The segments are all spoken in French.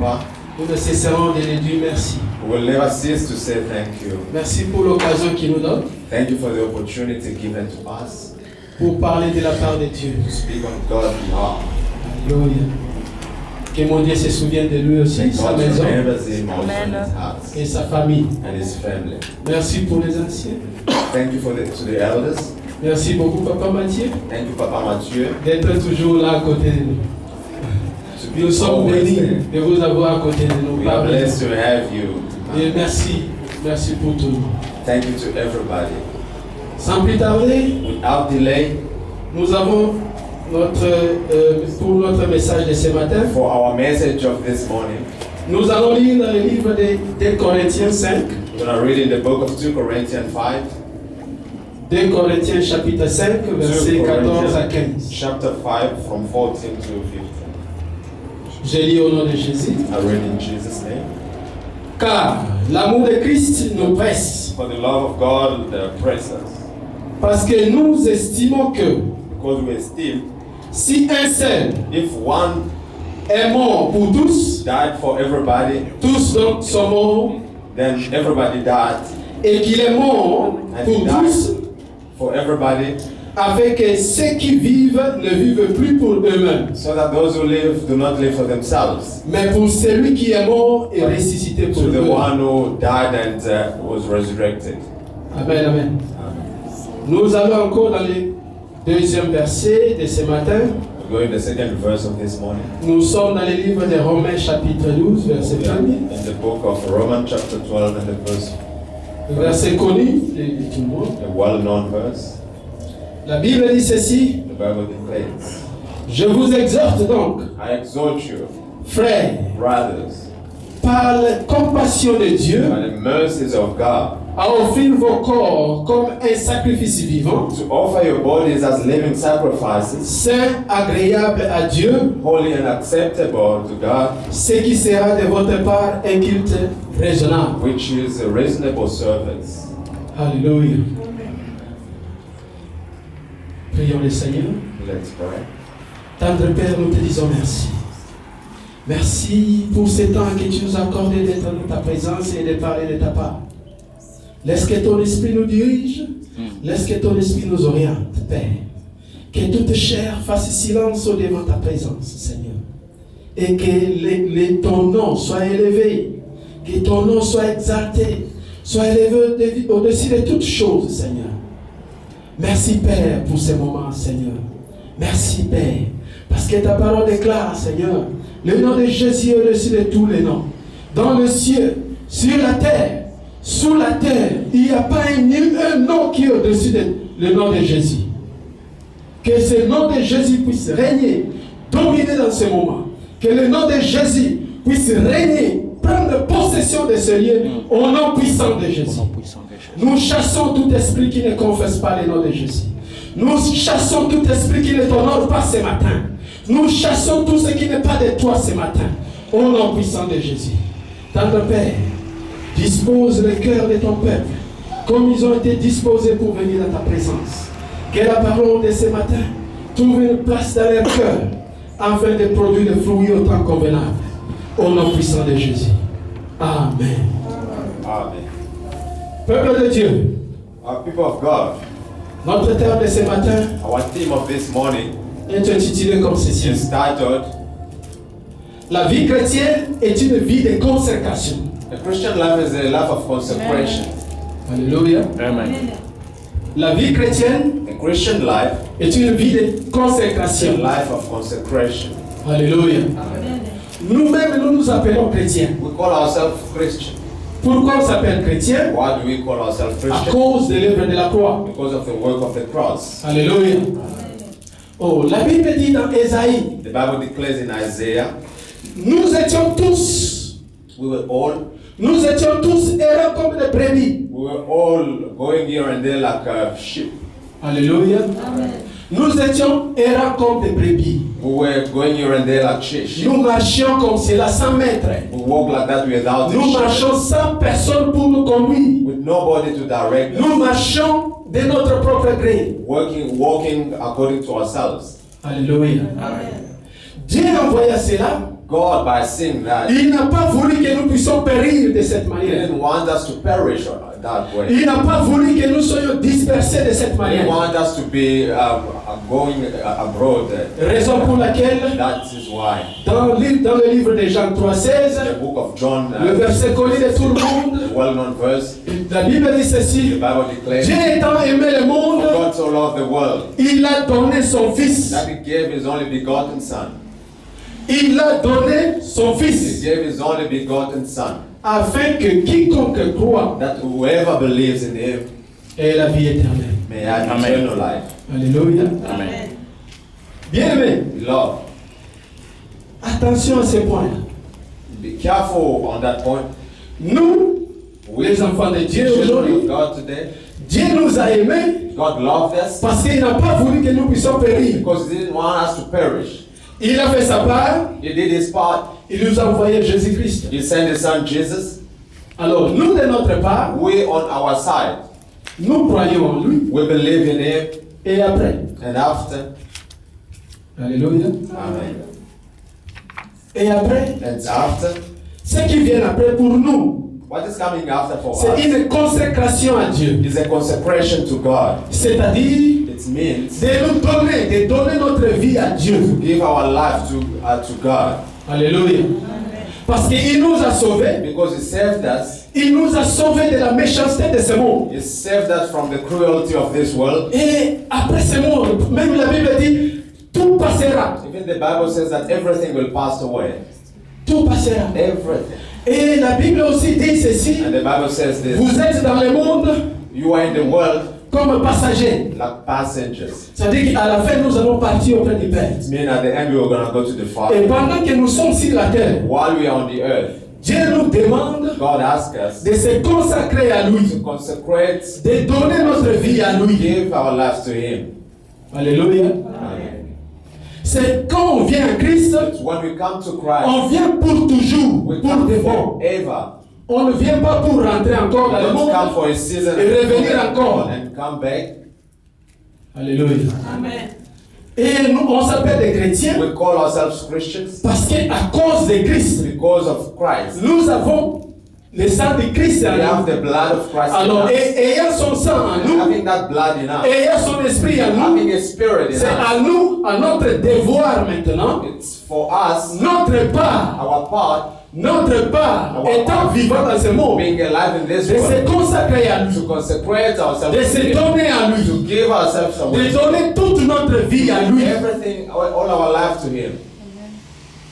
Papa. Nous ne cesserons de lui dire merci. We will never cease to say thank you. Merci pour l'occasion qu'il nous donne Thank you for the opportunity given to us pour parler de la part de Dieu. to speak on God's behalf. Alléluia. Que mon Dieu se souvienne de lui aussi, May sa God maison remembers him also in his house et sa famille. and his family. Merci pour les anciens. Thank you to the elders. Merci beaucoup, Papa Mathieu, Thank you, Papa Mathieu. d'être toujours là à côté de nous. To be Nous sommes always bénis there. de vous avoir à côté de nous. We are Pardonnez-nous. blessed to have you. Et merci. Merci pour tout. Thank you to everybody. Sans plus tarder, Without delay, nous avons pour notre message de ce matin, for our message of this morning, nous allons lire dans le livre de Corinthiens 5. we're going to read in the book of 2 Corinthians 5. 2 Corinthiens chapitre 5, 2 versets 14 à Corinthians 15. chapter 5 from 14 to 15. Je lis au nom de Jésus. I read in Jesus' name. Car l'amour de Christ nous presse, For the love of God presses us, parce que nous estimons que because we esteem si un seul if one est mort pour tous, died for everybody, tous donc sont morts, then everybody died et qu'il est mort pour tous, for everybody, afin que ceux qui vivent ne vivent plus pour eux-mêmes, so that those who live do not live for themselves, mais pour celui qui est mort et ressuscité pour to the eux. one who died and was resurrected. Amen, amen. Nous allons encore dans le deuxième verset de ce matin. We go in the second verse of this morning. Nous sommes dans le livre de Romains chapitre 12, verset We are 1er. in the book of Romans chapter 12 and the verse, Verset connu de tout le monde. a well-known verse. La Bible dit ceci: The Bible declares, je vous exhorte donc, I exhort you, frères, brothers, par la compassion de Dieu, by the mercies of God, à offrir vos corps comme un sacrifice vivant, to offer your bodies as living sacrifices, saint, agréable à Dieu, holy and acceptable to God, ce qui sera de votre part un culte raisonnable. which is a reasonable service. Alléluia. Prions le Seigneur. Let's pray. Tendre Père, nous te disons merci. Merci pour ce temps que tu nous as accordé d'être dans ta présence et de parler de ta part. Laisse que ton esprit nous dirige. Laisse que ton esprit nous oriente, Père. Que toute chair fasse silence au devant ta présence, Seigneur. Et que ton nom soit élevé. Que ton nom soit exalté. Soit élevé au-dessus de toutes choses, Seigneur. Merci, Père, pour ces moments, Seigneur. Merci, Père. Parce que ta parole déclare, Seigneur, le nom de Jésus est au-dessus de tous les noms. Dans le ciel, sur la terre, sous la terre, il n'y a pas un nom qui est au-dessus du nom de Jésus. Que ce nom de Jésus puisse régner, dominer dans ce moment. Que le nom de Jésus puisse régner, prendre possession de ce lieu au nom puissant de Jésus. Nous chassons tout esprit qui ne confesse pas le nom de Jésus. Nous chassons tout esprit qui ne t'honore pas ce matin. Nous chassons tout ce qui n'est pas de toi ce matin. Au nom puissant de Jésus. Tendre Père, dispose le cœur de ton peuple comme ils ont été disposés pour venir dans ta présence. Que la parole de ce matin trouve une place dans leur cœur afin de produire le fruit au temps convenable. Au nom puissant de Jésus. Amen. Amen. Peuple de Dieu, Our people of God, notre thème de ce matin our theme of this morning est intitulé comme ceci. is titled, La vie chrétienne est une vie de consécration. The Christian life is a life of consecration. Alléluia. Amen. La vie chrétienne The Christian life est une vie de is a consécration. life of consecration. Alléluia. Nous-mêmes, nous nous appelons chrétiens. We call ourselves Christian. Pourquoi on s'appelle chrétien? Why do we call ourselves À Christian? cause de l'œuvre de la croix. Because of the work of the cross. Alléluia. Oh, la Bible dit dans Ésaïe, The Bible declares in Isaiah, nous étions tous errants comme des brebis. we were all going here and there like a sheep. Alléluia. Nous étions errants comme des brebis. We were going here and there like sheep. Nous marchions comme cela sans maître. We walk like that without Nous a shepherd, marchons sans personne pour nous conduire. with nobody to direct us, Nous marchons de notre propre gré. walking according to ourselves. Alléluia. Dieu envoya cela God, by seeing that, Il n'a pas voulu que nous puissions périr de cette He manière. didn't want us to perish that way. Il n'a pas voulu que nous soyons dispersés de cette He manière. didn't want us to be going abroad. Raison pour laquelle, That is why. dans le livre de Jean 3,16, The book of John, le verset connu de tout le monde, the well-known verse, la Bible dit the ceci: Bible declares, Dieu étant aimé le monde, God so loved the world il a donné son Fils. that He gave His only begotten Son. Il a donné son He Fils gave His only begotten Son, afin que quiconque croit that whoever believes in Him ait la vie éternelle. may have Amen. eternal life. Alléluia. Amen. Bien aimé, Beloved, attention à ce point. be careful on that point. Nous, les enfants de Dieu Children of aujourd'hui, God today, Dieu nous a aimés God loved us parce qu'il n'a pas voulu que nous puissions périr. because He didn't want us to perish. Il a fait sa part, He did His part. il nous a envoyé Jésus-Christ. He sent His Son Jesus. Alors, nous de notre part, We on our side, nous croyons en lui. we believe in Him, Et après, and after, alléluia. Amen. Et après, And after, ce qui vient après pour nous, what is coming after for c'est us une consécration à Dieu. is a consecration to God. C'est-à-dire It means de nous donner, de donner notre vie à Dieu. give our life to God, Alléluia. Parce qu'il nous a sauvés, because He saved us. il nous a sauvés de la méchanceté de ce monde. He saved us from the cruelty of this world. Et après ce monde, même la Bible dit, tout passera. Even the Bible says that everything will pass away. Tout passera. Everything. Et la Bible aussi dit ceci, And the Bible says this: vous êtes dans le monde you are in the world comme passagers. like passengers. C'est-à-dire qu'à la fin, nous allons partir auprès du Père. It means at the end we are going to go to the Et Father. pendant que nous sommes sur la terre, While we are on the earth, Dieu nous demande God asks us de se consacrer à to lui, consecrate, de donner notre vie à lui. give our lives to Him. Alléluia. Amen. C'est quand on vient à Christ, It's when we come to Christ, on vient pour toujours, we pour come de bon. forever. On ne vient pas pour rentrer encore We dans le don't come monde. for a season Et revenir encore. and come back. Alléluia. Et nous, on s'appelle des chrétiens We call ourselves Christians parce qu'à cause de Christ, because of Christ. nous avons le sang de Christ en We have nous. the blood of Christ in Alors, us. ayant son sang en And nous, having that blood in us, ayant son esprit en nous, having a spirit in c'est à us, nous, à notre devoir maintenant, it's for us, notre part, our part, étant vivant dans ce monde, being alive in this de se world, consacrer à lui, to consecrate ourselves de to se Him, donner à lui, to give ourselves away, de donner toute notre vie à lui. everything, all our life to Him.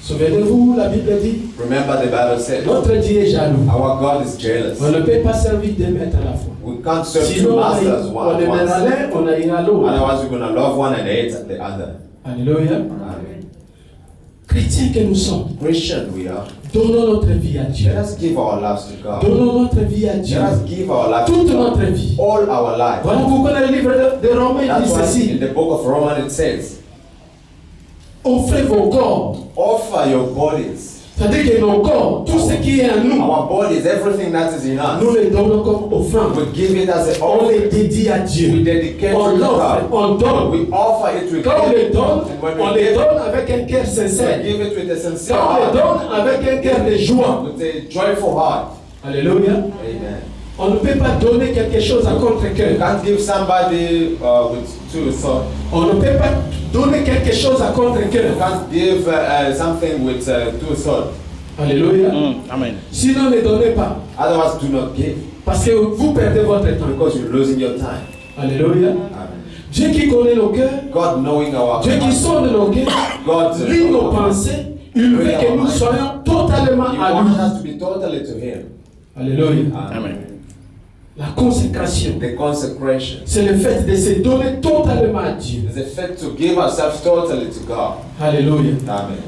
Souvenez-vous, la Bible dit, Remember, the Bible said, notre Dieu est jaloux. our God is jealous. On ne peut pas servir deux maîtres à la fois. We can't serve two Sinon, masters on at aimera once. l'un, on ira l'autre. Otherwise, we're going to love one and hate the other. Alléluia. Amen. Chrétiens que nous sommes, Christian we are. donnons notre vie à Dieu. Let us give our lives to God. Donnons notre vie à Dieu. Let us give our lives to Toute God. notre vie. All our life. Voilà pourquoi dans le livre de Romains, il That's dit why in ceci. the book of Romans it says, Offrez vos corps. offer your bodies. C'est-à-dire que nos corps, tout ce qui est en nous, Our bodies, everything that is in nous us, les donnons comme offrande. we give it as an On les offering. dédie à We Dieu. dedicate On to l'offre, God. on donne. We offer it with Quand on les donne, and when on we les give donne avec un cœur we sincère. give it with a sincere Quand on les heart, donne avec un cœur de joie. with a joyful heart. Alléluia. Amen. On ne peut pas donner quelque chose à You contre-cœur. can't give somebody with two thoughts. On ne peut pas donner quelque chose à You contre-cœur. can't give something with two thoughts. Alléluia. Amen. Sinon, ne donnez pas. Otherwise, do not give Parce que vous perdez votre temps. because you're losing your time. Alléluia. Amen. Dieu qui connaît nos cœurs, God knowing our Dieu qui heart, sonde nos cœurs, God lit nos pensées, il veut que nous soyons totalement He à wants lui. us to be totally to Him. Alléluia. Amen. La consécration, The consecration c'est le fait de se donner totalement à Dieu. is the fact to give ourselves totally to God. Alléluia. Amen.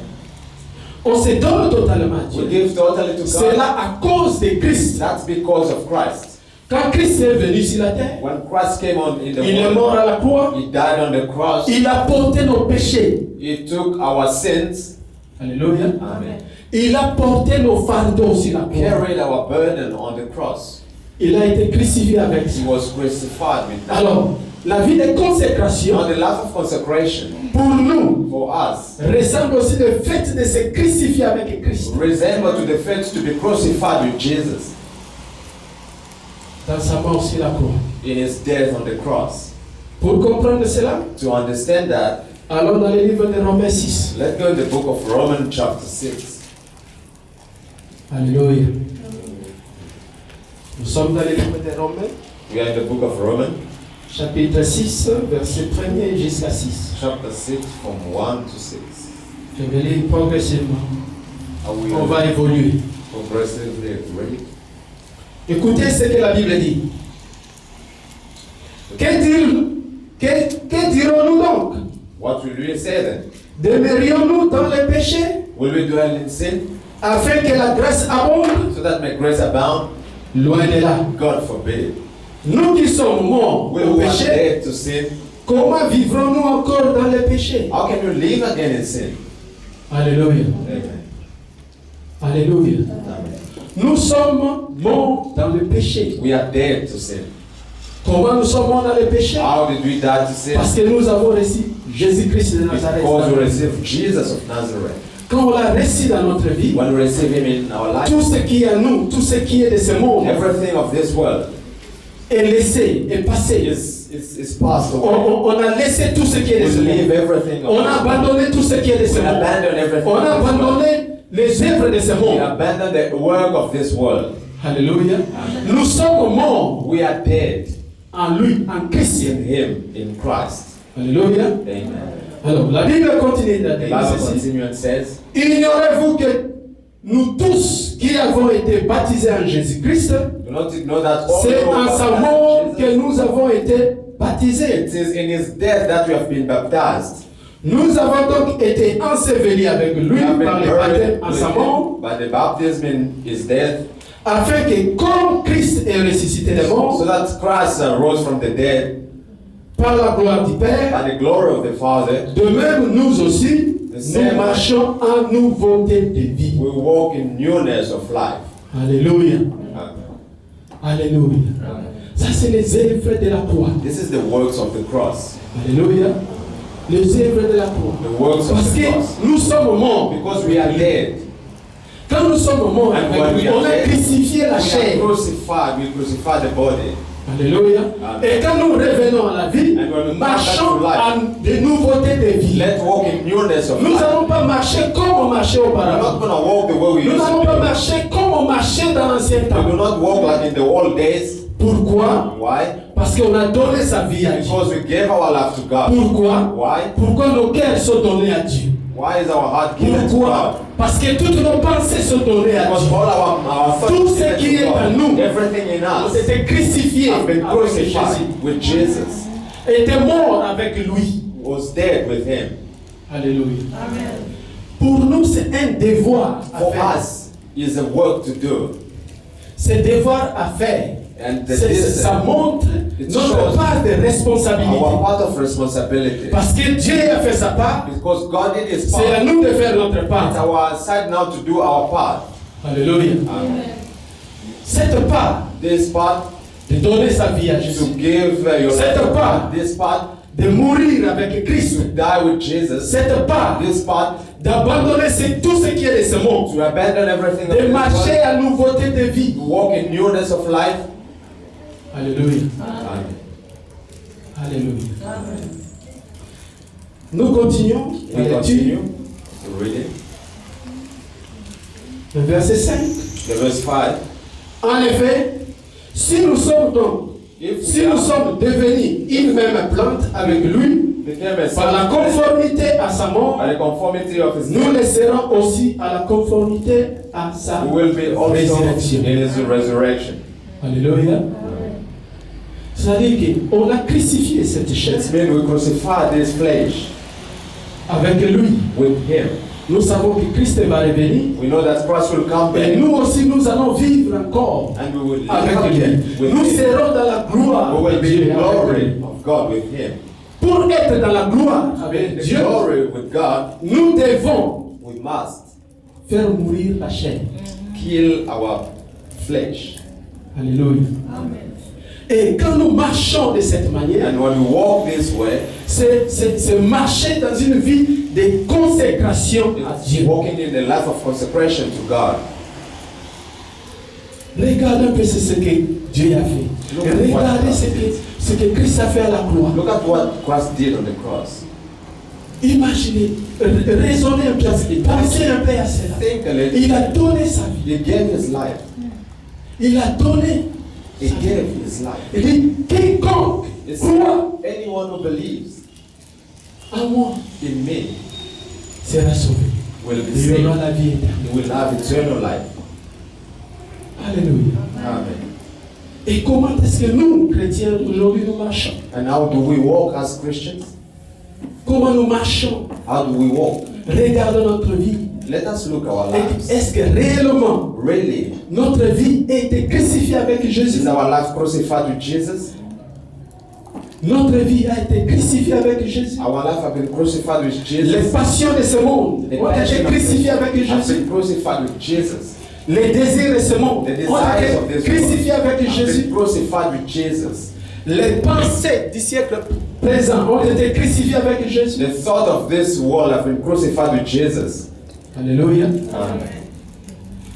On se donne totalement à We Dieu. give totally to C'est God. là à cause de Christ. That's because of Christ. Quand Christ est venu sur la terre, When Christ came on in the il est mort world, à la croix, He died on the cross. il a porté nos péchés. He took our sins. Alléluia. Amen. Il a porté nos fardeaux sur la croix. Carried our burden on the cross. Il a été crucifié avec He ça. was crucified with that. Alors, la vie de consécration, Now the life of consecration pour nous, for us, ressemble aussi le fait de se crucifier avec Christ. resemble to the fact to be crucified with Jesus Dans sa mort sur la croix. in his death on the cross. Pour comprendre cela, To understand that, allons dans le livre de Romains 6. let's go in the book of Romans chapter 6. Alléluia. Nous sommes dans le livre de Romains, We are in the book of Romans, chapitre 6, verset 1er jusqu'à 6. chapter 6, from 1 to 6. Je vais lire progressivement. And we On va évoluer. progressively read. Écoutez ce que la Bible dit. Que dirons-nous donc? What will we say then? Demeurions-nous dans le péché Will we dwell in sin afin que la grâce abonde? so that may grace abound? Loin de là. God forbid. Nous qui sommes morts We au who are péché, dead to sin, comment vivrons-nous encore dans le péché? how can you live again in sin? Alléluia. Amen. Alléluia. Amen. Nous sommes morts dans le péché. We are dead to sin. Comment nous sommes morts dans le péché? How did we die to sin? Parce que nous avons reçu Jésus-Christ de Nazareth. Because we received Jesus of Nazareth. Quand on l'a reçu dans notre vie, When we receive Him in our life, tout ce qui est à nous, tout ce qui est de ce monde, everything of this world est laissé, est passé. is passed away. On a laissé tout ce qui est de We ce leave monde. everything of On a this world. abandonné tout ce qui est de ce We monde. abandon everything On a of this world. abandonné les œuvres de ce We monde. abandon the work of this world. Alléluia. Nous sommes morts We are dead en lui, en Christ. in Him, in Christ. Alléluia. Amen. Alors, la Bible continue de The dire Bible ceci. continues and says, Ignorez-vous que nous tous qui avons été baptisés en Jésus-Christ, do not ignore that all c'est who are en sa baptized mort in que Jesus. nous avons été baptisés. It is in His death that we have been baptized. Nous avons donc été ensevelis avec lui We have been par le buried baptême en with sa mort, Him by the baptism in His death, afin que comme Christ est ressuscité des morts, so that Christ rose from the dead par la gloire du Père, by the glory of the Father. de même nous aussi, The nous same. marchons en nouveauté de vie. We walk in newness of life. Alléluia. Amen. Alléluia. Ça, c'est les œuvres de la croix. This is the works of the cross. Alléluia. Les œuvres de la croix. The works Parce of the cross. que nous sommes morts. Because we are dead. Quand nous sommes morts And avec when lui, we are on a dead, crucifié la We are chair. crucified. We crucify the body. Alléluia. Amen. Et quand nous revenons à la vie, And when we come marchons back to en de nouveautés de vie. Let's walk in newness of Nous life. n'allons pas marcher comme on marchait We're not auparavant. going to walk the way we Nous used n'allons to pas be. marcher comme on marchait dans l'ancien We do temps. not walk like in the old days. Pourquoi? Why? Parce qu'on a donné sa vie à Dieu. Because we gave our life to God. Pourquoi? Why? Pourquoi nos cœurs sont donnés à Dieu? Why is our heart given to Pourquoi? God? Parce que toutes nos pensées sont données à Because Dieu. all our thoughts Tout are ce given qui to est en God. nous, Everything in On us s'était crucifiés has been avec crucified Jésus. with Jesus. Était mort avec lui. Was dead with Him. Alléluia. Pour nous, c'est un devoir à For faire. us, is a work to do. C'est devoir à faire. And Ça montre it notre shows part de responsabilité. our part of responsibility. Parce que Dieu a fait sa part, Because God did His c'est à part. nous de faire notre It's part. our side now to do our part. Alléluia. Amen. Cette part This part de donner sa vie à to Jésus, give your Cette life to part. God. This part de mourir avec to Christ, die with Jesus. cette part This part d'abandonner tout ce qui est de ce monde, to abandon everything of de this marcher world, à nouveauté de vie. to walk in newness of life. Alléluia. Amen. Alléluia. Nous continuons la We lecture. continue to read it. Le verset 5. The verse 5. En effet, si nous sommes donc, If si we nous are sommes devenus une même plante avec lui, became a par la son conformité à sa mort, by the conformity of His nous death, le serons aussi à la conformité à sa we will be also résurrection. in His resurrection. Alléluia. C'est-à-dire qu'on a crucifié cette chair It means we crucify this flesh avec lui. with Him. Nous savons que Christ va revenir We know that Christ will come et back nous aussi nous allons vivre encore and we will live avec lui. again with Nous Him. serons dans la gloire We de will be Dieu in the avec glory lui. of God with Him. Pour être dans la gloire avec In the Dieu, glory with God, nous devons we must faire mourir la chair. kill our flesh. Alléluia. Et quand nous marchons de cette manière, And when we walk this way, c'est marcher dans une vie de consécration à it's Dieu. walking in the life of consecration to God. Regardez un peu ce que Dieu a fait. Regardez ce que Christ a fait à la croix. Look at what Christ did on the cross. Imaginez, raisonnez un peu, pensez un peu à cela. Think a little. Il a donné sa vie. He gave his life. Il a donné. He gave his life. Il dit, quiconque It's croit anyone who believes en moi in me sera sauvé. will be Il aura saved. la vie éternelle. He will have eternal life. Alléluia. Amen. Et comment est-ce que nous, chrétiens, aujourd'hui, nous marchons? And how do we walk as Christians? Comment nous marchons? How do we walk? Regardons notre vie. Let us look at our Et lives. est-ce que réellement Really, notre vie a été crucifiée avec Jésus? is our life crucified with Jesus? Notre vie a été crucifiée avec Jésus. Our life have been crucified with Les Jesus. passions de ce monde The ont été passion of crucifiées avec this have Jésus. been crucified with Jesus. Les désirs de ce monde The ont desires of été this world crucifiés avec have Jésus. been crucified with Jesus. Les pensées du siècle présent ont été crucifiées avec Jésus. The thought of this world have been crucified with Jesus. Alléluia. Amen.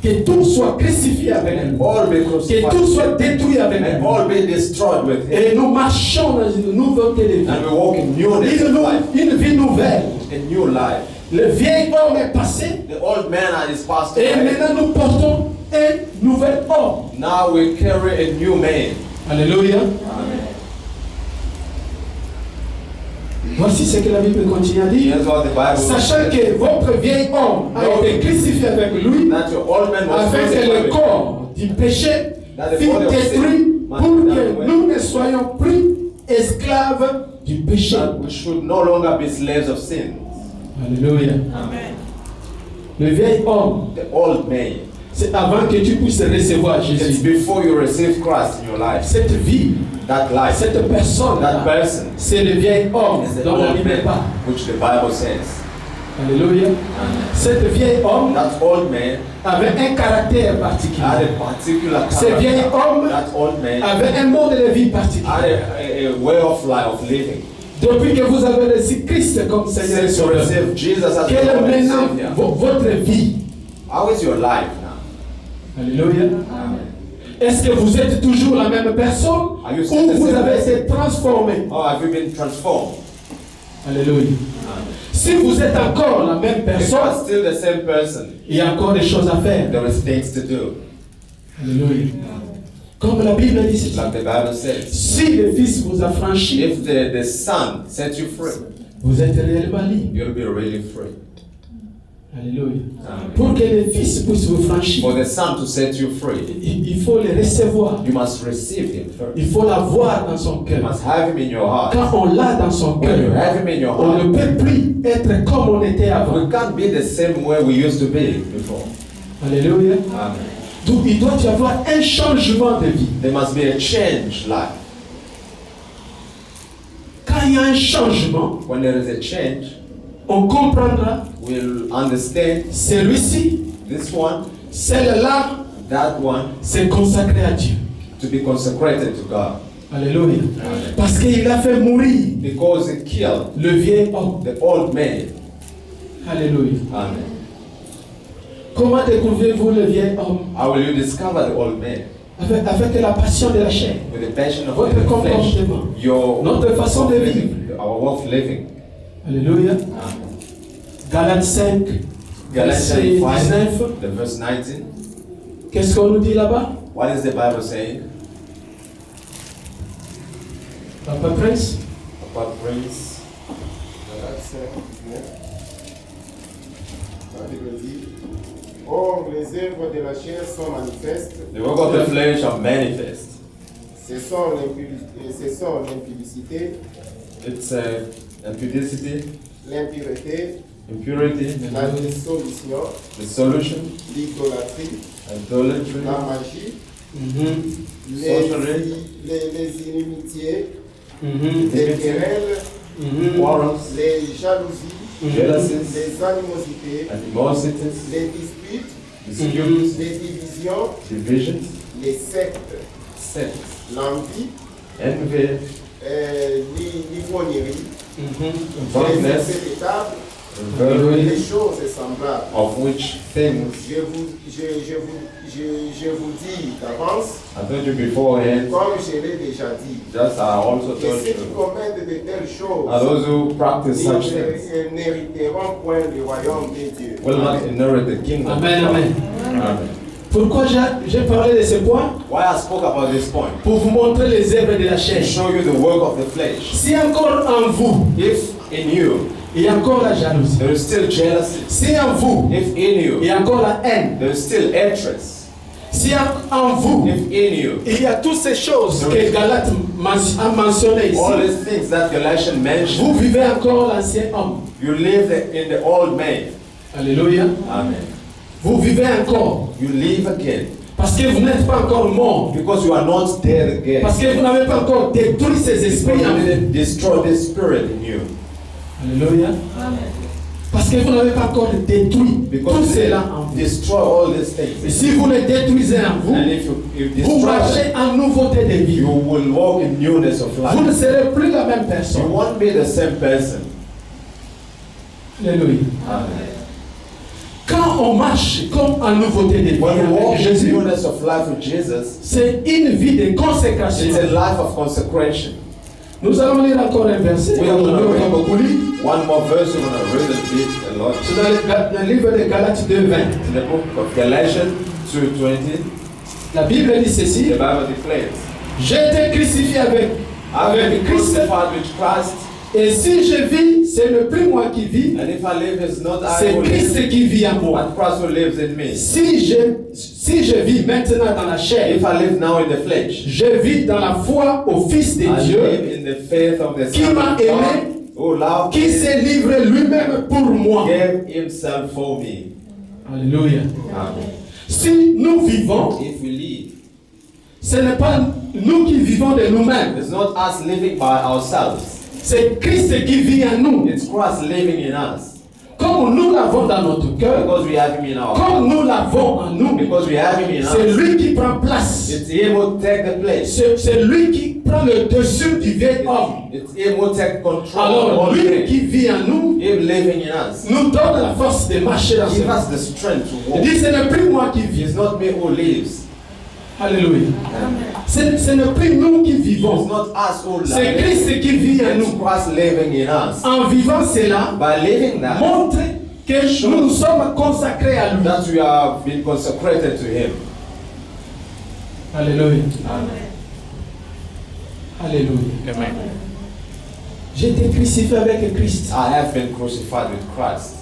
Que tout soit crucifié avec And lui. all be Que crucified tout soit with him. détruit avec And lui. all be destroyed with him. Et nous marchons dans une nouveauté de vie. And we walk in newness of life. Une vie nouvelle. A new life. Le vieil homme est passé The old man is passed et away. maintenant nous portons un nouvel homme. Now we carry a new man. Alléluia. Amen. Voici ce que la Bible continue à dire. Here's what the Bible Sachant says. que votre vieil homme a été crucifié avec lui, That your old man was afin que crucified le with him. corps du péché fût détruit pour que nous ne soyons plus esclaves du péché. That we should no longer be slaves of sin. Alléluia. Amen. Le vieil homme, The old man. c'est avant que tu puisses recevoir It's Jésus. before you receive Christ in your life. Cette vie, That life, cette personne, that person c'est le vieil homme is the dont la old Bible parle. man, which the Bible says. Alléluia. Amen. Cet vieil homme That old man avait un caractère particulier. had a particular Ce vieil character. homme That old man avait un mode de vie particulier. had a way of life, of living. Depuis que vous avez reçu Christ comme Seigneur et Since you Sauveur, receive Jesus as quelle your est Lord and maintenant Savior, votre vie? how is your life now? Alléluia. Amen. Est-ce que vous êtes toujours la même personne Are you ou still the vous same avez person? été transformé? Oh, have you been transformed? Alléluia. Amen. Si vous êtes encore la même If you are personne, still the same person, il y a encore des choses à faire. there is things to do. Alléluia. Comme la Bible dit, c'est ça. Like the Bible says. Si le Fils vous a franchi, If the Son sets you free, vous êtes réellement libre. you'll be really free. Alléluia. Amen. Pour que le Fils puisse vous franchir, For the Son to set you free, il faut le recevoir. you must receive Him first. Il faut l'avoir dans son You cœur. must have Him in your heart. Quand on l'a dans son When you cœur, have Him in your on heart, ne peut plus être comme on était avant. we can't be the same way we used to be before. Alléluia. Amen. Donc il doit y avoir un changement de vie. There must be a change life. Quand il y a un changement, When there is a change, on comprendra we'll understand celui-ci, this one, celle-là, that one, c'est consacré à Dieu. to be consecrated to God. Alléluia. Amen. Parce qu'il a fait mourir Because it killed le vieil homme. the old man. Alléluia. Amen. Comment découvrez-vous le vieil homme? How will you discover the old man? Avec la passion de la chair. With the passion of Votre the flesh. comportement. Your Notre façon de living, our way of living. Alléluia. Amen. Galates 5, Galatians verset 5, 19. the verse 19. Qu'est-ce qu'on nous dit là-bas? What is the Bible saying? Papa Prince? Papa Prince. Galates 5, 19. La Bible dit, or les œuvres de la chair sont manifestes, The work of the flesh are manifest. ce sont l'impudicité, It's impudicity, l'impureté, impurity, la dissolution, the solution, l'idolâtrie, idolatry, la magie, Mhm. sorcery, les inimitiés, Mhm. les querelles, Mhm. quarrels, les jalousies, jealousies, les animosités, animosities, les disputes, disputes, les divisions, divisions, les sectes, sects, l'envie, envy, l'ivrognerie, les drunkenness, excès de table, revelry, les choses semblables. of which things Je vous dis d'avance, I told you beforehand, comme je l'ai déjà dit, just I also que told ceux qui you, commettent de telles choses are those who practice such things n'hériteront point le royaume de Dieu. will not inherit the kingdom. of Amen, God. amen. Amen. Pourquoi j'ai parlé de ce point? Why I spoke about this point? Pour vous montrer les œuvres de la To chair. show you the work of the flesh. Si encore en vous, If in you il y a encore la jalousie. there is still jealousy, Si en vous, if in il y you a encore la haine. there is still hatred, Si en vous, if in you il y a toutes ces choses que Galate a mentionnées ici, all these things that Galatians mentioned, vous vivez encore l'ancien homme. you live in the old man. Alléluia. Amen. Vous vivez encore. You live again Parce que vous n'êtes pas encore mort. because you are not dead again. Parce que vous n'avez pas encore détruit ces Because esprits you en vous. didn't destroy the spirit in you. Alléluia. Parce que vous n'avez pas encore détruit tout Because you cela didn't en vous. destroy all these Et things. si vous les détruisez en vous, And if you vous destroy marchez them, en nouveauté de vie. you will walk in newness of Vous ne life. serez plus la même You personne. won't be the same person. Alléluia. Amen. Quand on marche comme en nouveauté de vie When you walk avec in Jésus, newness of life with Jesus, c'est une vie de consécration. it's a life of consecration. Nous allons lire encore un verset. We are On gonna a read beaucoup lu. one more verse. We're going to read a bit a lot. C'est dans le livre de Galates 2:20. In the book of Galatians 2:20, La Bible dit ceci. the Bible declares, J'ai été crucifié avec I've been Christ. crucified with Christ, Et si je vis, ce n'est plus moi qui vis, and if I live, it's not I c'est who live, Christ qui vit en moi. but Christ who lives in me. Si je vis maintenant dans la chair, If I live now in the flesh, je vis dans la foi au Fils de I Dieu live in the faith of the Qui Son m'a of God, aimé, who loved qui me, s'est livré lui-même pour moi. gave himself for me. Alléluia. Amen. Si nous vivons, If we live, ce n'est pas nous qui vivons de nous-mêmes. it's not us living by ourselves. C'est Christ qui vit en nous. It's Christ living in us. Comme nous l'avons dans notre cœur, Because we have him in our heart. comme nous l'avons en nous, Because we have him in c'est us. lui qui prend place. It's him who take the place. C'est lui qui prend le dessus du vieil homme. It's him who take control of Alors, all lui things. qui vit en nous, Him living in us. nous donne la force de marcher dans ce Give monde. us the strength to Il walk. dit, ce n'est plus moi qui vis. It's not me who lives. Alléluia. Ce n'est plus nous qui It's vivons. not us who C'est live. Christ qui vit en It's nous. Christ living in us. En vivant cela, By living that, montre que nous nous sommes consacrés à lui. that we have been consecrated to him. Alléluia. Alléluia. J'ai été crucifié avec Christ. I have been crucified with Christ.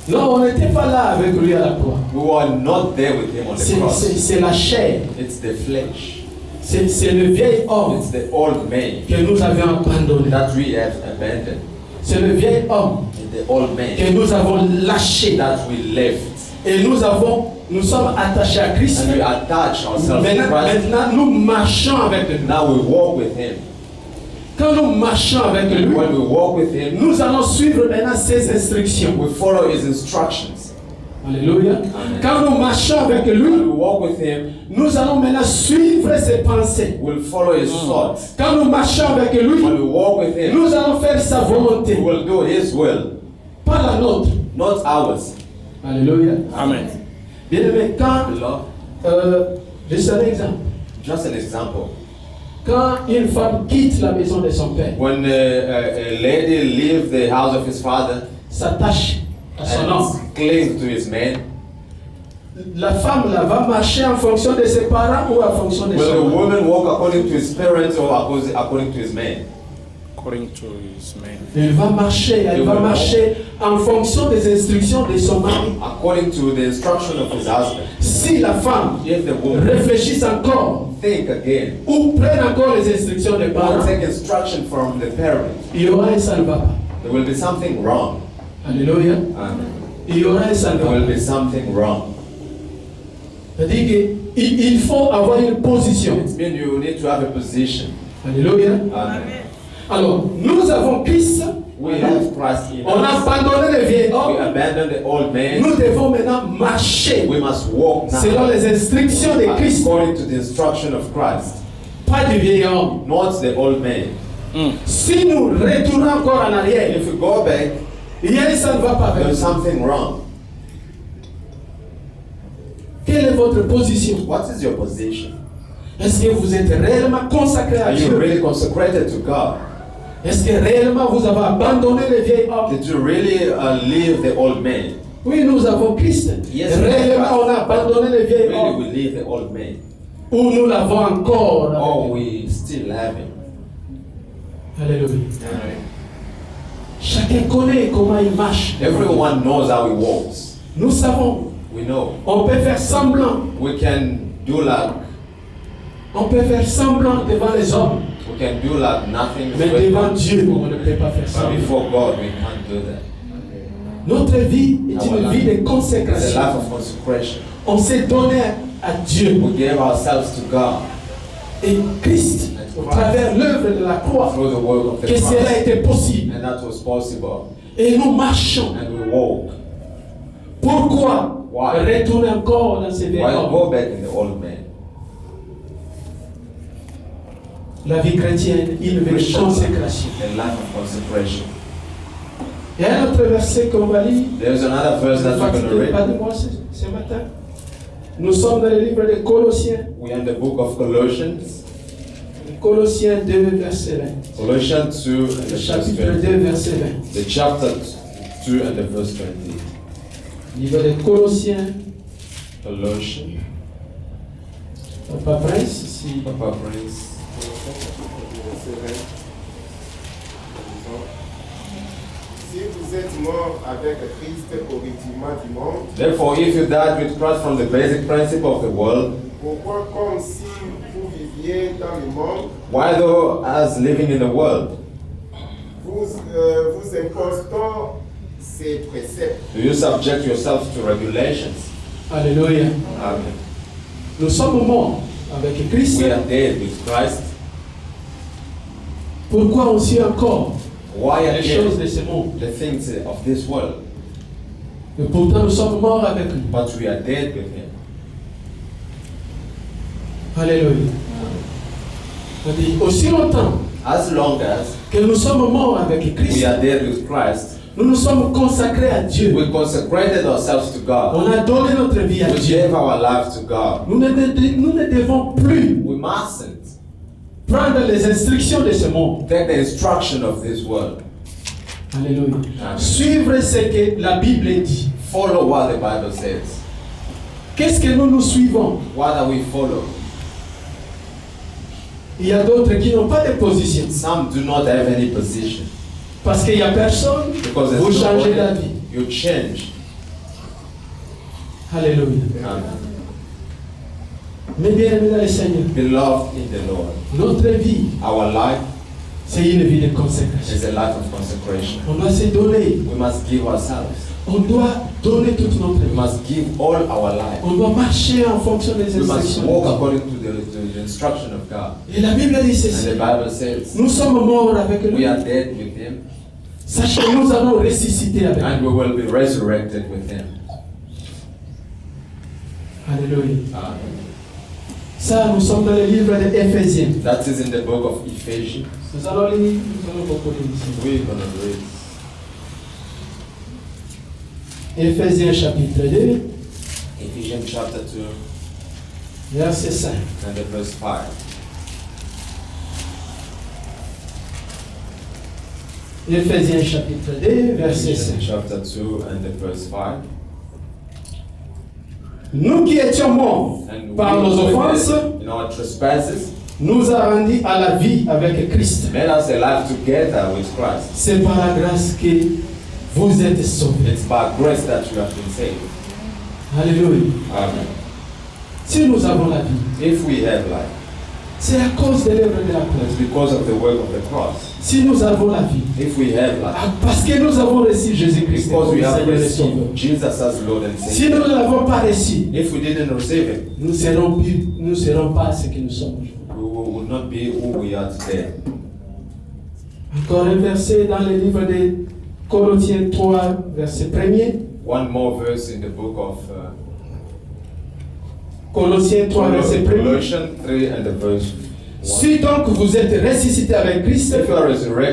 Non, on n'était pas là avec lui à la croix. We were not there with him on the cross. C'est la chair. It's the flesh. C'est le vieil homme It's the old man que nous avions abandonné. that we have abandoned. C'est le vieil homme It's the old man que nous avons lâché. that we left. Et nous sommes attachés à Christ. And we attach ourselves to Christ. Maintenant, nous marchons avec lui. Now we walk with him. Quand nous marchons avec lui, When we walk with him, nous allons suivre maintenant ses instructions. we follow his instructions. Alléluia. Quand nous marchons avec When we lui, walk with him, nous allons maintenant suivre ses pensées. we'll follow his thoughts. Quand nous marchons avec lui, When we walk with him, nous allons faire sa volonté, we will do his will, pas la nôtre. not ours. Alléluia. Amen. Bien aimé, quand, Beloved, juste un exemple, just an example. quand une femme quitte la maison de son père, When a lady leaves the house of his father s'attache à son homme, and clings to his man, la femme là va marcher en fonction de ses parents ou en fonction de will the son homme. woman walk according to his parents or according to his man? According to his man. Elle va marcher en fonction des instructions de son mari. According to the instruction of his husband. Si la femme If the woman réfléchit encore think again, ou prenne encore les instructions des or parents, take instruction from the parent, il y aura un ça ne va pas. there will be something wrong. Alléluia. Amen. Il y aura un ça ne There va will pas. be something wrong. C'est-à-dire qu'il faut avoir une position. It means you need to have a position. Alléluia. Amen. Alors, nous avons Christ. We have Christ in On a us. abandonné le vieil We homme. abandon the old man. Nous devons maintenant marcher We must walk selon now les instructions de Christ. according to the instruction of Christ. pas du vieil homme. not the old man. Si nous retournons encore en arrière, If we go back, ça ne va pas avec there's nous. something wrong. Quelle est votre position? What is your position? Est-ce que vous êtes réellement consacré à Are you Dieu? really consecrated to God? Est-ce que réellement vous avez abandonné le vieil homme? Did you really leave the old man? Oui, nous avons Christ. Yes, Réellement, on a abandonné le vieil Really, homme. we leave the old man? Ou nous l'avons encore. Or we still have him? Alléluia. Chacun connaît comment il marche. Everyone knows how he walks. Nous savons. We know. On peut faire semblant. We can do like devant les hommes. we can do like nothing. Mais devant Dieu, on ne peut pas faire But semblant. before God, we can't do that. Notre vie est une vie de It's a consécration. life of consecration. On s'est donné à Dieu. We gave ourselves to God Et Christ, au travers l'œuvre de la croix, through the work of the que cela cross. était possible. And that was possible. Et nous marchons. And we walk. Pourquoi Why? retourner encore dans ces vieilles Why hommes? go back in the old man? La vie chrétienne, il veut Christian consécration. life, a life of consecration. Il y a un autre verset qu'on va lire. There's another verse Ne that we're going to fatiguez pas read. de moi ce matin. Nous sommes dans le livre de Colossiens. We're in the book of Colossians. Colossiens 2, verset 20. Colossians 2 and the verse Chapitre 20. 2, verset 20. The chapter 2 and the verse 20. Livre de Colossiens. Colossians. Papa Prince, si Papa Prince. Si vous êtes mort avec Christ au rudiment du monde, Therefore, if you died with Christ from the basic principle of the world, pourquoi comme si vous viviez dans le monde, why though as living in the world, vous imposons ces préceptes? do you subject yourself to regulations? Alléluia. Amen. Nous sommes morts avec Christ. We are dead with Christ. Pourquoi on suit encore Why les choses again de ce monde? the things of this world? Et pourtant nous sommes morts avec lui. But we are dead with Him. Alléluia. On dit, aussi longtemps As long as que nous sommes morts avec we Christ, are dead with Christ, nous nous sommes consacrés à Dieu. we consecrated ourselves to God. On a donné notre vie à We Dieu. gave our lives to God. Nous ne devons plus We mustn't prendre les instructions de ce monde. take the instruction of this world. Alléluia. Amen. Suivre ce que la Bible dit. Follow what the Bible says. Qu'est-ce que nous suivons? What do we follow? Il y a d'autres qui n'ont pas de position. Some do not have any position Parce qu'il n'y a personne, because vous there's changez la nobody. vie. You change. Alléluia. Amen. Mais bien aimés dans le Seigneur, Beloved in the Lord, notre vie, our life c'est une vie de consécration. is a life of consecration. On doit se donner. We must give ourselves. On doit donner toute notre We vie. must give all our life. On doit marcher en fonction des We must instructions. walk according to the instruction of God. Et la Bible dit And ceci. the Bible says, Nous sommes morts avec lui. we are dead with Him, Sachez que nous allons ressusciter avec lui. and we will be resurrected with Him. Alléluia. Amen. Ça, nous sommes dans le livre d'Éphésiens. That is in the book of Ephesians. Nous allons lire, nous allons beaucoup lire ici. We're going to read Éphésiens chapitre 2, Ephesians chapter 2 verset 5. and the verse 5. Éphésiens chapitre 2, verset 5. Ephesians chapter 2 and the verse 5. Nous qui étions morts And par nos offenses, in our trespasses, nous a rendus à la vie avec Christ. made us alive together with Christ. C'est par la grâce que vous êtes sauvés. It's by grace that you have been saved. Alléluia. Amen. Si nous avons la vie, If we have life, c'est à cause de l'œuvre de la it's croix. because of the work of the cross. Si nous avons la vie, If we have life, parce que nous avons reçu Jésus-Christ because comme we have Seigneur et Sauveur. received Jesus as Lord and Si Savior. nous ne l'avons pas reçu, If we didn't receive Him, nous ne serons pas ce que nous sommes aujourd'hui. we would not be who we are today. Encore un verset dans le livre de Colossiens 3, verset 1er. One more verse in the book of Colossiens 3, verset 1er. Colossians 3 and the verse Si donc vous êtes ressuscité avec Christ, If you are resurrected